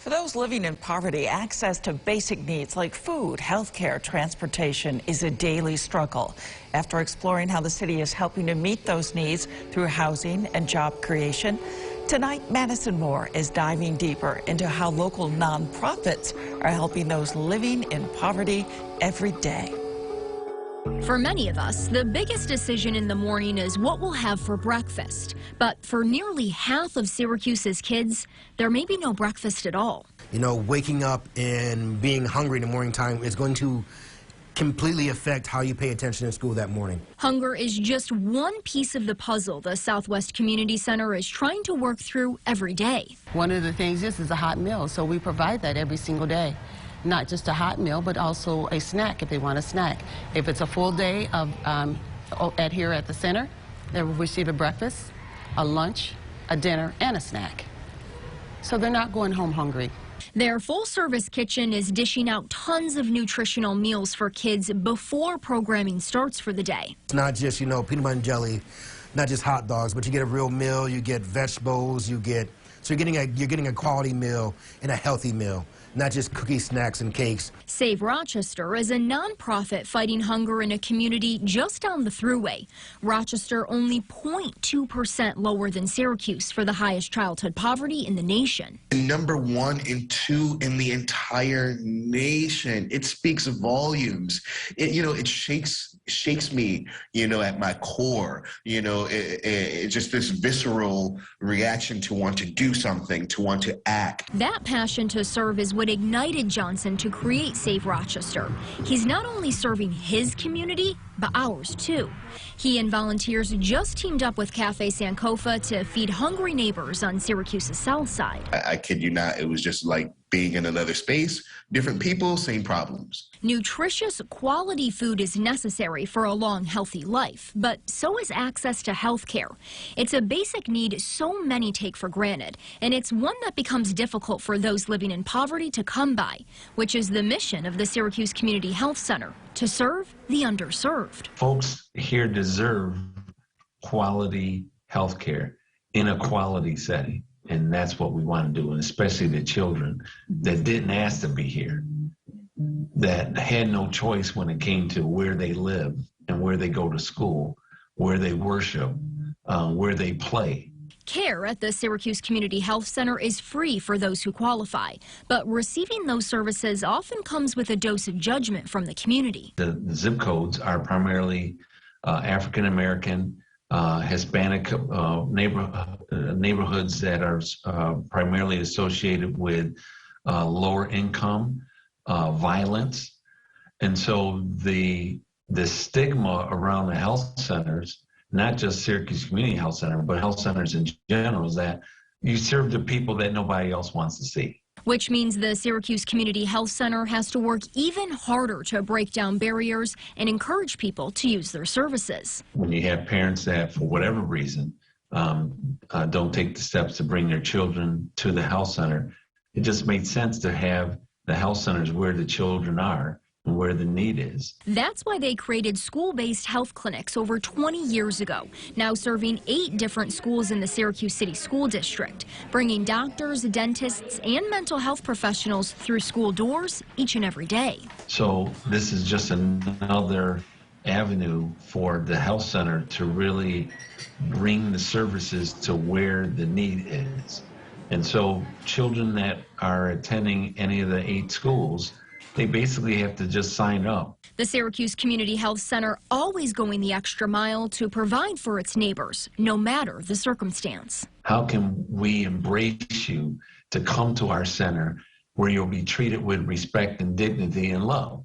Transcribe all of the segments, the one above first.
For those living in poverty, access to basic needs like food, health care, transportation is a daily struggle. After exploring how the city is helping to meet those needs through housing and job creation, tonight Madison Moore is diving deeper into how local nonprofits are helping those living in poverty every day. For many of us, the biggest decision in the morning is what we'll have for breakfast. But for nearly half of Syracuse's kids, there may be no breakfast at all. You know, waking up and being hungry in the morning time is going to completely affect how you pay attention in school that morning. Hunger is just one piece of the puzzle the Southwest Community Center is trying to work through every day. One of the things is a hot meal, so we provide that every single day. Not just a hot meal, but also a snack if they want a snack. If it's a full day of here at the center, they will receive a breakfast, a lunch, a dinner, and a snack. So they're not going home hungry. Their full-service kitchen is dishing out tons of nutritional meals for kids before programming starts for the day. It's not just, you know, peanut butter and jelly, not just hot dogs, but you get a real meal, you get vegetables, so you're getting a quality meal and a healthy meal, not just cookies, snacks, and cakes. Save Rochester is a nonprofit fighting hunger in a community just down the thruway. Rochester only 0.2% lower than Syracuse for the highest childhood poverty in the nation. Number 1 and 2 in the entire nation. It speaks volumes. It shakes me, at my core. It's just this visceral reaction to want to do something, to want to act. That passion to serve is what ignited Johnson to create Save Rochester. He's not only serving his community, but ours too. He and volunteers just teamed up with Cafe Sankofa to feed hungry neighbors on Syracuse's south side. I kid you not, it was just like being in another space, different people, same problems. Nutritious, quality food is necessary for a long, healthy life, but so is access to health care. It's a basic need so many take for granted, and it's one that becomes difficult for those living in poverty to come by, which is the mission of the Syracuse Community Health Center, to serve the underserved. Folks here deserve quality health care in a quality setting. And that's what we want to do, and especially the children that didn't ask to be here, that had no choice when it came to where they live and where they go to school, where they worship, where they play. Care at the Syracuse Community Health Center is free for those who qualify, but receiving those services often comes with a dose of judgment from the community. The zip codes are primarily African American, Hispanic neighborhoods that are primarily associated with lower income, violence. And so the stigma around the health centers, not just Syracuse Community Health Center, but health centers in general, is that you serve the people that nobody else wants to see. Which means the Syracuse Community Health Center has to work even harder to break down barriers and encourage people to use their services. When you have parents that, for whatever reason, don't take the steps to bring their children to the health center, it just made sense to have the health centers where the children are and where the need is. That's why they created school-based health clinics over 20 years ago, now serving 8 different schools in the Syracuse City School District, bringing doctors, dentists, and mental health professionals through school doors each and every day. So this is just another avenue for the health center to really bring the services to where the need is. And so children that are attending any of the 8 schools, they basically have to just sign up. The Syracuse Community Health Center always going the extra mile to provide for its neighbors, no matter the circumstance. How can we embrace you to come to our center where you'll be treated with respect and dignity and love?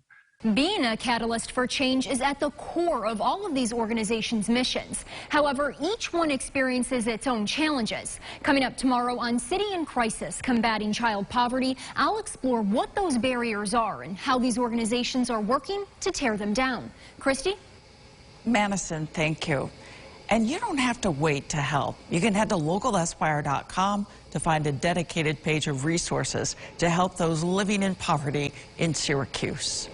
Being a catalyst for change is at the core of all of these organizations' missions. However, each one experiences its own challenges. Coming up tomorrow on City in Crisis, Combating Child Poverty, I'll explore what those barriers are and how these organizations are working to tear them down. Christy? Madison, thank you. And you don't have to wait to help. You can head to localesquire.com to find a dedicated page of resources to help those living in poverty in Syracuse.